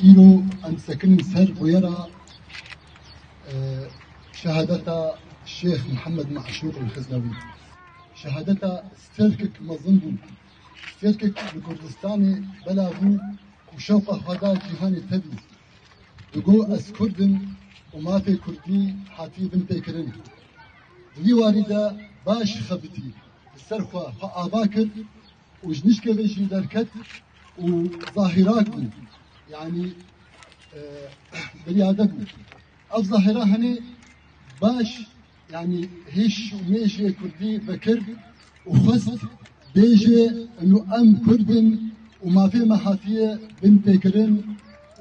إيرو أن سكن سر ويرى شهادة الشيخ محمد معشوق الخزنوي. شهادة ستركك مظنبو ستركك بكردستاني بلاغو وشوقه هذا جهاني تبي دقو أس كردن وما في كردي حاتي بن بيكرن دي واردة باش خبتي السرخة فآباكر وجنشك بيشي دركت وظاهراكو يعني بريادكو أف ظاهرة هني باش يعني هيش وميشي كردي بكر وخست بيجي انه ام كردن وما في محاتية بن بيكرن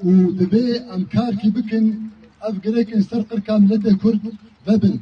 ودبي امكار كي بكن اف قريك انسرقر كاملة كرد ببن